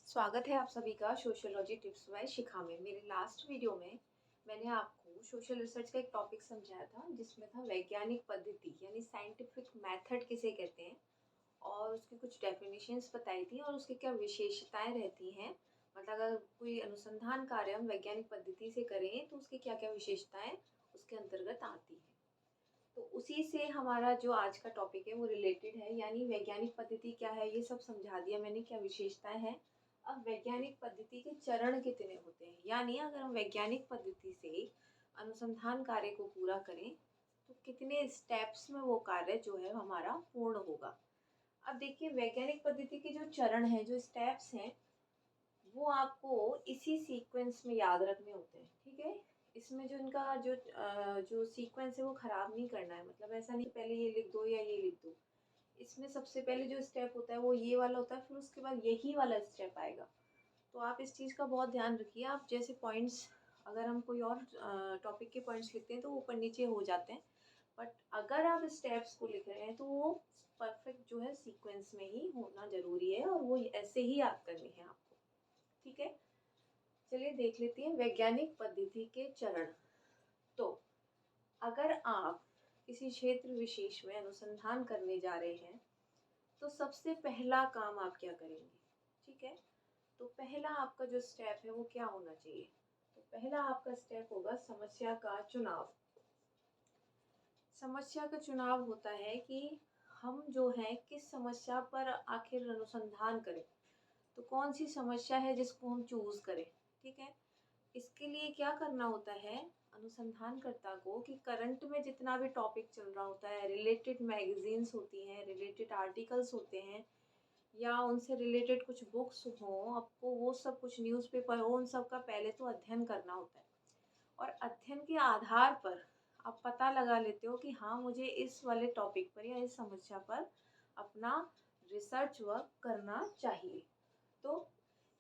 स्वागत है आप सभी का सोशियोलॉजी टिप्स बाय शिखा में। मेरे लास्ट वीडियो में मैंने आपको सोशल रिसर्च का एक टॉपिक समझाया था जिसमें था वैज्ञानिक पद्धति यानी साइंटिफिक मेथड किसे कहते हैं और उसकी कुछ डेफिनेशंस बताई थी और उसकी क्या विशेषताएं रहती हैं। मतलब अगर कोई अनुसंधान कार्य हम वैज्ञानिक पद्धति से करें तो उसकी क्या क्या विशेषताएं उसके अंतर्गत आती हैं। तो उसी से हमारा जो आज का टॉपिक है वो रिलेटेड है, यानी वैज्ञानिक पद्धति क्या है ये सब समझा दिया मैंने, क्या विशेषताएं हैं। अब वैज्ञानिक पद्धति के चरण कितने होते हैं, यानी अगर हम वैज्ञानिक पद्धति से अनुसंधान कार्य को पूरा करें तो कितने स्टेप्स में वो कार्य जो है हमारा पूर्ण होगा। अब देखिए, वैज्ञानिक पद्धति के जो चरण हैं, जो स्टेप्स हैं, वो आपको इसी सीक्वेंस में याद रखने होते हैं। ठीक है, इसमें जो इनका जो सीक्वेंस है वो खराब नहीं करना है। मतलब ऐसा नहीं पहले ये लिख दो या ये लिख दो। इसमें सबसे पहले जो स्टेप होता है वो ये वाला होता है, फिर उसके बाद यही वाला स्टेप आएगा। तो आप इस चीज़ का बहुत ध्यान रखिए। आप जैसे पॉइंट्स, अगर हम कोई और टॉपिक के पॉइंट्स लिखते हैं तो ऊपर नीचे हो जाते हैं, बट अगर आप स्टेप्स को लिख रहे हैं तो वो परफेक्ट जो है सीक्वेंस में ही होना ज़रूरी है और वो ऐसे ही याद करनी है आपको। ठीक है, चलिए देख लेते हैं वैज्ञानिक पद्धति के चरण। तो अगर आप किसी क्षेत्र विशेष में अनुसंधान करने जा रहे हैं तो सबसे पहला काम आप क्या करेंगे। ठीक है, तो पहला आपका जो स्टेप है वो क्या होना चाहिए। तो पहला आपका स्टेप होगा समस्या का चुनाव। समस्या का चुनाव होता है कि हम जो है किस समस्या पर आखिर अनुसंधान करें। तो कौन सी समस्या है जिसको हम चूज करें। ठीक है, इसके लिए क्या करना होता है अनुसंधानकर्ता को कि करंट में जितना भी टॉपिक चल रहा होता है, रिलेटेड मैगजीन्स होती हैं, रिलेटेड आर्टिकल्स होते हैं, या उनसे रिलेटेड कुछ बुक्स हों, आपको वो सब कुछ न्यूज़पेपर हो, उन सब का पहले तो अध्ययन करना होता है। और अध्ययन के आधार पर आप पता लगा लेते हो कि हाँ, मुझे इस वाले टॉपिक पर या इस समस्या पर अपना रिसर्च वर्क करना चाहिए। तो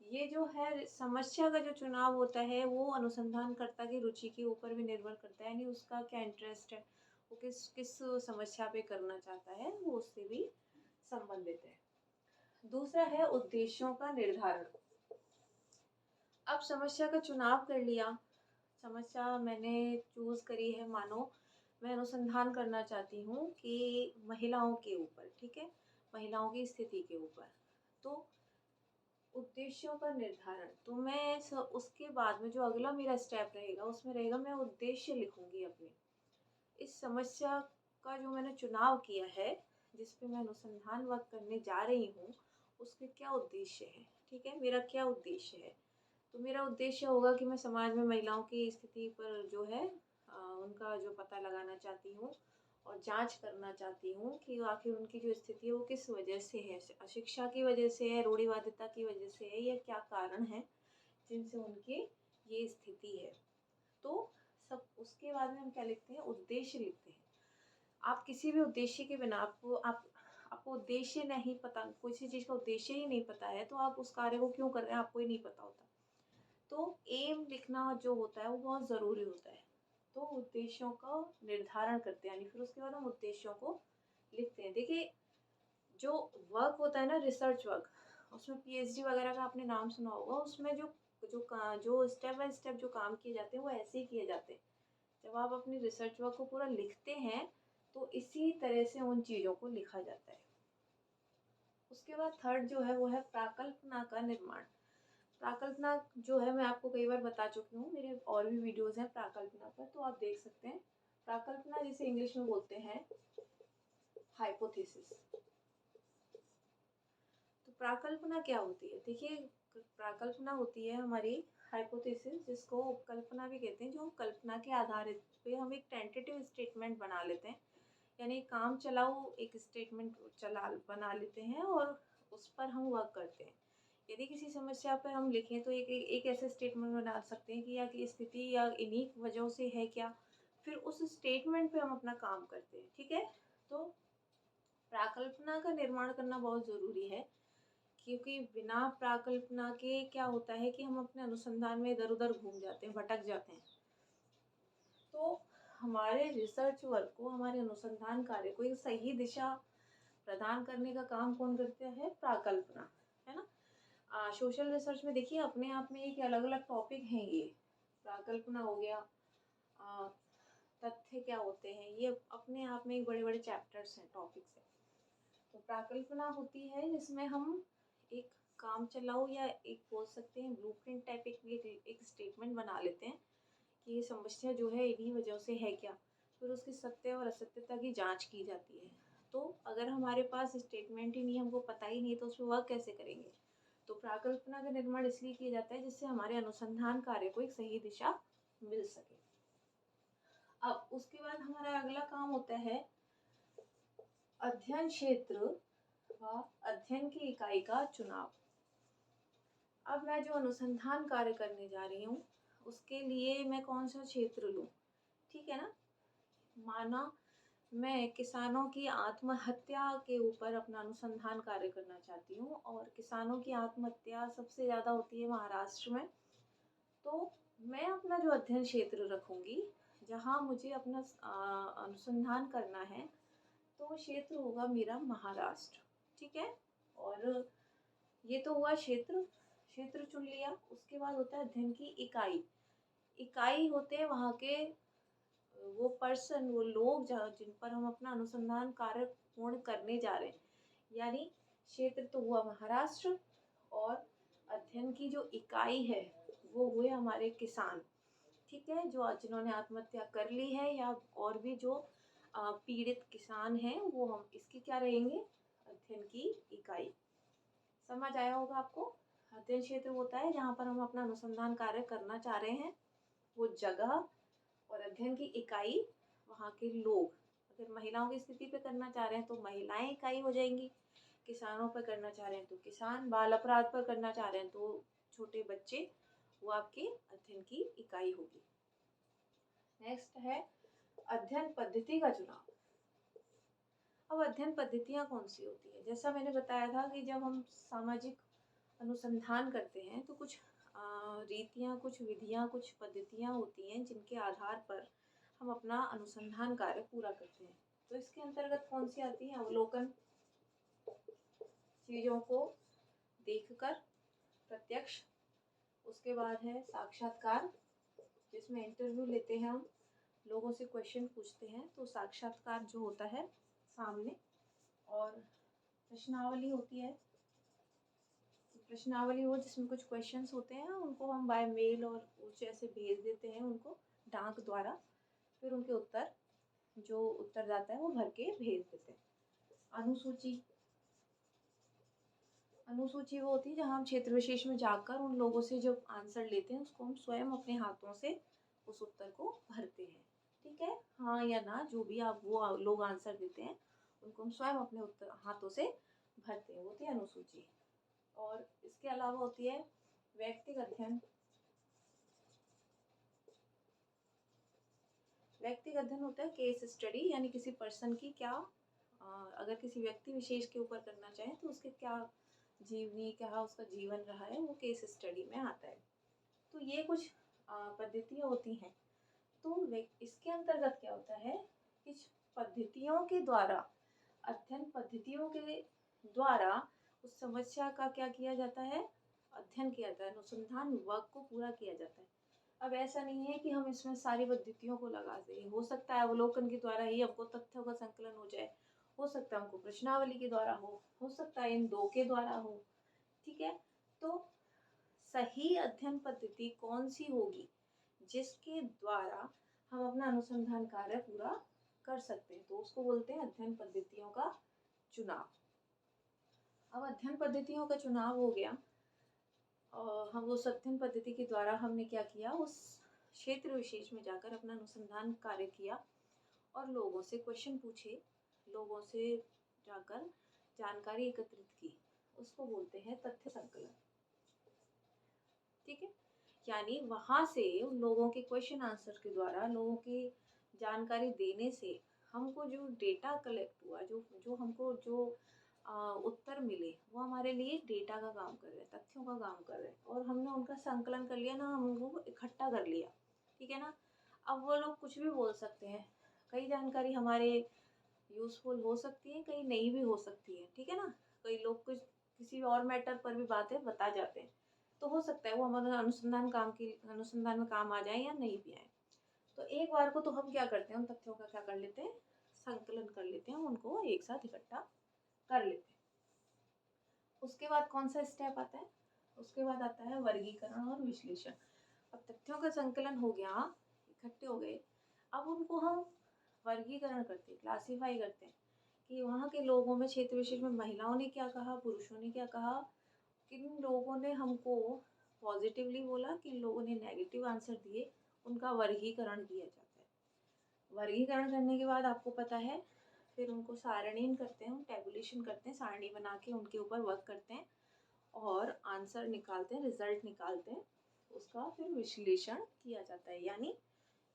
ये जो है समस्या का जो चुनाव होता है वो अनुसंधानकर्ता की रुचि के ऊपर भी निर्भर करता है, यानी उसका क्या इंटरेस्ट है, वो किस किस समस्या पे करना चाहता है, वो उससे भी संबंधित है। दूसरा है उद्देश्यों का निर्धारण। अब समस्या का चुनाव कर लिया, समस्या मैंने चूज करी है, मानो मैं अनुसंधान करना चाहती हूँ कि महिलाओं के ऊपर। ठीक है, महिलाओं की स्थिति के ऊपर। तो उद्देश्यों का निर्धारण, तो मैं उसके बाद में जो अगला मेरा स्टेप रहेगा उसमें रहेगा मैं उद्देश्य लिखूंगी अपने इस समस्या का जो मैंने चुनाव किया है, जिस पे मैं अनुसंधान वर्क करने जा रही हूँ, उसके क्या उद्देश्य है। ठीक है, मेरा क्या उद्देश्य है। तो मेरा उद्देश्य होगा कि मैं समाज में महिलाओं की स्थिति पर जो है उनका जो पता लगाना चाहती हूँ और जांच करना चाहती हूँ कि आखिर उनकी जो स्थिति है वो किस वजह से है। अशिक्षा की वजह से है, रूढ़िवादिता की वजह से है, या क्या कारण है जिनसे उनकी ये स्थिति है। तो सब उसके बाद में हम क्या लिखते हैं, उद्देश्य लिखते हैं। आप किसी भी उद्देश्य के बिना आपको उद्देश्य नहीं पता, किसी चीज़ का उद्देश्य ही नहीं पता है तो आप उस कार्य को क्यों कर रहे हैं आपको ही नहीं पता होता। तो एम लिखना जो होता है वो बहुत ज़रूरी होता है। तो उद्देश्यों का निर्धारण करते हैं, यानी फिर उसके बाद हम उद्देश्यों को लिखते हैं। देखिए, जो वर्क होता है ना, रिसर्च वर्क, उसमें पीएचडी वगैरह का आपने नाम सुना होगा। उसमें जो स्टेप बाय स्टेप जो काम किए जाते हैं वो ऐसे ही किए जाते हैं। जब आप अपनी रिसर्च वर्क को पूरा लिखते हैं तो इसी तरह से उन चीज़ों को लिखा जाता है। उसके बाद थर्ड जो है वो है प्राकल्पना का निर्माण। प्राकल्पना जो है मैं आपको कई बार बता चुकी हूँ, मेरे और भी वीडियोस हैं प्राकल्पना पर, तो आप देख सकते हैं। प्राकल्पना जिसे इंग्लिश में बोलते हैं हाइपोथेसिस। तो प्राकल्पना क्या होती है, देखिए, प्राकल्पना होती है हमारी हाइपोथेसिस, जिसको उपकल्पना भी कहते हैं, जो कल्पना के आधारित पे हम एक टेंटेटिव स्टेटमेंट बना लेते हैं, यानी काम चलाओ एक स्टेटमेंट चला बना लेते हैं और उस पर हम वर्क करते हैं। यदि किसी समस्या पर हम लिखें तो एक ऐसे स्टेटमेंट बना सकते हैं कि या कि स्थिति या इन्हीं वजहों से है क्या, फिर उस स्टेटमेंट पे हम अपना काम करते हैं। ठीक है, तो प्राकल्पना का निर्माण करना बहुत ज़रूरी है, क्योंकि बिना प्राकल्पना के क्या होता है कि हम अपने अनुसंधान में इधर उधर घूम जाते हैं, भटक जाते हैं। तो हमारे रिसर्च वर्क को, हमारे अनुसंधान कार्य को एक सही दिशा प्रदान करने का काम कौन करता है, प्राकल्पना, है ना। सोशल रिसर्च में देखिए अपने आप में एक अलग अलग टॉपिक हैं ये। प्राकल्पना हो गया, अ, तथ्य क्या होते हैं, ये अपने आप में एक बड़े बड़े चैप्टर्स हैं, टॉपिक्स हैं। तो प्राकल्पना होती है जिसमें हम एक काम चलाओ या एक बोल सकते हैं ब्लूप्रिंट टाइप एक स्टेटमेंट बना लेते हैं कि ये समस्या जो है इन्हीं वजह से है क्या। फिर उसकी सत्य और असत्यता की जांच की जाती है। तो अगर हमारे पास स्टेटमेंट ही नहीं, हमको पता ही नहीं, तो उस पर वर्क कैसे करेंगे। तो प्राकल्पना का निर्माण इसलिए किया जाता है जिससे हमारे अनुसंधान कार्य को एक सही दिशा मिल सके। अब उसके बाद हमारा अगला काम होता है अध्ययन क्षेत्र व अध्ययन की इकाई का चुनाव। अब मैं जो अनुसंधान कार्य करने जा रही हूँ उसके लिए मैं कौन सा क्षेत्र लूँ, ठीक है ना। माना मैं किसानों की आत्महत्या के ऊपर अपना अनुसंधान कार्य करना चाहती हूँ और किसानों की आत्महत्या सबसे ज़्यादा होती है महाराष्ट्र में। तो मैं अपना जो अध्ययन क्षेत्र रखूँगी, जहाँ मुझे अपना अनुसंधान करना है, तो वो क्षेत्र होगा मेरा महाराष्ट्र, ठीक है। और ये तो हुआ क्षेत्र, क्षेत्र चुन लिया। उसके बाद होता है अध्ययन की इकाई। इकाई होते हैं वहाँ के वो पर्सन, वो लोग जिन पर हम अपना अनुसंधान कार्य पूर्ण करने जा रहे हैं। यानी क्षेत्र तो हुआ महाराष्ट्र, और अध्ययन की जो इकाई है वो हुए हमारे किसान, ठीक है, जो जिन्होंने आत्महत्या कर ली है, या और भी जो पीड़ित किसान हैं, वो हम इसकी क्या रहेंगे, अध्ययन की इकाई। समझ आया होगा आपको। अध्ययन क्षेत्र होता है जहाँ पर हम अपना अनुसंधान कार्य करना चाह रहे हैं, वो जगह। और अध्ययन की इकाई वहाँ के लोग। अगर महिलाओं की स्थिति पे करना चाह रहे हैं तो महिलाएं इकाई हो जाएंगी, किसानों पर करना चाह रहे हैं तो किसान, बाल अपराध पर करना चाह रहे हैं तो छोटे बच्चे, वो आपके अध्ययन की इकाई होगी। नेक्स्ट है अध्ययन पद्धति का चुनाव। अब अध्ययन पद्धतियाँ कौन सी होती है, जैसा मैंने बताया था कि जब हम सामाजिक अनुसंधान करते हैं तो कुछ रीतियाँ, कुछ विधियाँ, कुछ पद्धतियाँ होती हैं जिनके आधार पर हम अपना अनुसंधान कार्य पूरा करते हैं। तो इसके अंतर्गत कौन सी आती है, अवलोकन, चीज़ों को देखकर, प्रत्यक्ष। उसके बाद है साक्षात्कार, जिसमें इंटरव्यू लेते हैं हम, लोगों से क्वेश्चन पूछते हैं, तो साक्षात्कार जो होता है सामने। और प्रश्नावली होती है, प्रश्नावली वो जिसमें कुछ क्वेश्चंस होते हैं, उनको हम बाय मेल और कुछ ऐसे भेज देते हैं उनको डाक द्वारा, फिर उनके उत्तर, जो उत्तरदाता है वो भर के भेज देते हैं। अनुसूची, अनुसूची वो होती है जहाँ हम क्षेत्र विशेष में जाकर उन लोगों से जो आंसर लेते हैं उसको हम स्वयं अपने हाथों से उस उत्तर को भरते हैं, ठीक है, हाँ या ना, जो भी आप वो लोग आंसर देते हैं उनको हम स्वयं अपने उत्तर हाथों से भरते हैं, वो होती है अनुसूची। और इसके अलावा होती है व्यक्तिगत अध्ययन। व्यक्तिगत अध्ययन होता है केस स्टडी, यानी किसी पर्सन की क्या, अगर किसी व्यक्ति विशेष के ऊपर करना चाहें तो उसके क्या जीवनी, क्या उसका जीवन रहा है, वो केस स्टडी में आता है। तो ये कुछ पद्धतियाँ होती हैं। तो इसके अंतर्गत क्या होता है, इस पद्धतियों के द्वारा, अध्ययन पद्धतियों के द्वारा उस समस्या का क्या किया जाता है, अध्ययन किया जाता है, अनुसंधान वर्क को पूरा किया जाता है। अब ऐसा नहीं है कि हम इसमें सारी पद्धतियों को लगा दें, हो सकता है अवलोकन के द्वारा ही हमको तथ्यों का संकलन हो जाए, हो सकता है हमको प्रश्नावली के द्वारा हो सकता है इन दो के द्वारा हो, ठीक है। तो सही अध्ययन पद्धति कौन सी होगी जिसके द्वारा हम अपना अनुसंधान कार्य पूरा कर सकते हैं, तो उसको बोलते हैं अध्ययन पद्धतियों का चुनाव। अब अध्ययन पद्धतियों का चुनाव हो गया, हम उस अध्ययन पद्धति के द्वारा हमने क्या किया, उस क्षेत्र विशेष में जाकर अपना अनुसंधान कार्य किया और लोगों से क्वेश्चन पूछे, लोगों से जाकर जानकारी एकत्रित की, उसको बोलते हैं तथ्य संकलन, ठीक है। यानी वहाँ से उन लोगों के क्वेश्चन आंसर के द्वारा, लोगों की जानकारी देने से हमको जो डेटा कलेक्ट हुआ, जो जो हमको जो उत्तर मिले, वो हमारे लिए डेटा का काम कर रहे हैं, तथ्यों का काम कर रहे हैं, और हमने उनका संकलन कर लिया ना, हम उनको इकट्ठा कर लिया, ठीक है ना। अब वो लोग कुछ भी बोल सकते हैं, कई जानकारी हमारे यूजफुल हो सकती है, कई नहीं भी हो सकती है, ठीक है ना। कई लोग कुछ किसी और मैटर पर भी बातें बता जाते हैं। तो हो सकता है वो हमारे अनुसंधान में काम आ जाए या नहीं भी आए। तो एक बार को तो हम क्या करते हैं, उन तथ्यों का क्या कर लेते हैं, संकलन कर लेते हैं, उनको एक साथ इकट्ठा कर लेते हैं। उसके बाद कौन सा स्टेप आता है, उसके बाद आता है वर्गीकरण और विश्लेषण। अब तथ्यों का संकलन हो गया, इकट्ठे हो गए, अब उनको हम वर्गीकरण करते हैं, क्लासीफाई करते हैं कि वहाँ के लोगों में, क्षेत्र विशेष में महिलाओं ने क्या कहा, पुरुषों ने क्या कहा, किन लोगों ने हमको पॉजिटिवली बोला, किन लोगों ने नेगेटिव आंसर दिए, उनका वर्गीकरण किया जाता है। वर्गीकरण करने के बाद आपको पता है फिर उनको सारणीन करते हैं, टेबुलेशन करते हैं, सारणी बना के उनके ऊपर वर्क करते हैं और आंसर निकालते हैं, रिजल्ट निकालते हैं। उसका फिर विश्लेषण किया जाता है, यानी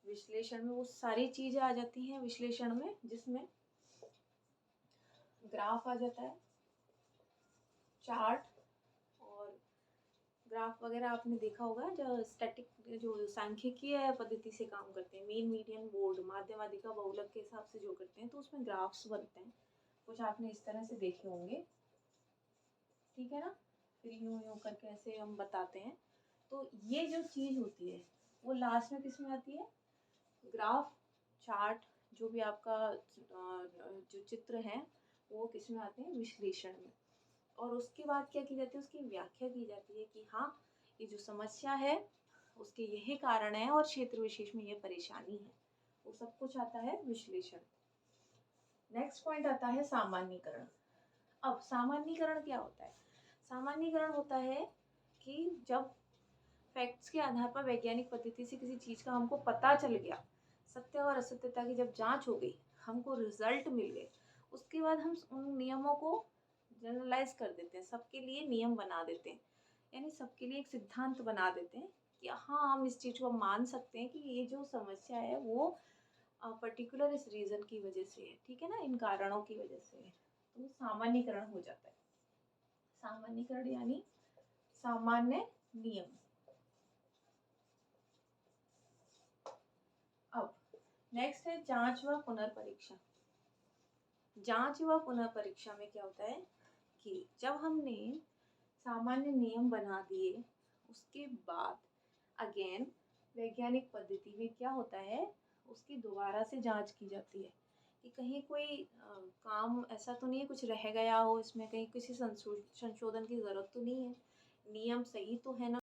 विश्लेषण में वो सारी चीजें आ जाती हैं विश्लेषण में, जिसमें ग्राफ आ जाता है, चार्ट, और ग्राफ वगैरह आपने देखा होगा जो स्टैटिक जो सांख्यिकीय पद्धति से काम करते हैं, मीन मीडियन बोर्ड माध्यमाधिका बहुलक के हिसाब से जो करते हैं, तो उसमें ग्राफ्स बनते हैं, कुछ आपने इस तरह से देखे होंगे, ठीक है ना। फिर यूं यूं करके ऐसे हम बताते हैं। तो ये जो चीज होती है वो लास्ट में किस में आती है, ग्राफ, चार्ट, जो भी आपका जो चित्र है वो किस में आते हैं, विश्लेषण में। और उसके बाद क्या की जाती है, उसकी व्याख्या की जाती है कि हाँ ये जो समस्या है उसके यही कारण है और क्षेत्र विशेष में ये परेशानी है, वो सब कुछ आता है विश्लेषण। नेक्स्ट पॉइंट आता है सामान्यीकरण। अब सामान्यीकरण क्या होता है, सामान्यीकरण होता है कि जब फैक्ट्स के आधार पर वैज्ञानिक पद्धति से किसी चीज का हमको पता चल गया, सत्य और असत्यता की जब जांच हो गई, हमको रिजल्ट मिल गए, उसके बाद हम उन नियमों को जनरलाइज कर देते हैं, सबके लिए नियम बना देते हैं, यानी सबके लिए एक सिद्धांत बना देते हैं कि हाँ हम इस चीज को मान सकते हैं कि ये जो समस्या है वो पर्टिकुलर इस रीजन की वजह से है, ठीक है ना, इन कारणों की वजह से है। तो सामान्यीकरण हो जाता है। सामान्यीकरण यानी सामान्य नियम। अब नेक्स्ट है जांच व पुनर्परीक्षा। जांच व पुनर्परीक्षा में क्या होता है कि जब हमने सामान्य नियम बना दिए, उसके बाद अगेन वैज्ञानिक पद्धति में क्या होता है, उसकी दोबारा से जांच की जाती है कि कहीं कोई काम ऐसा तो नहीं है कुछ रह गया हो, इसमें कहीं किसी संशोधन की जरूरत तो नहीं है, नियम सही तो है ना।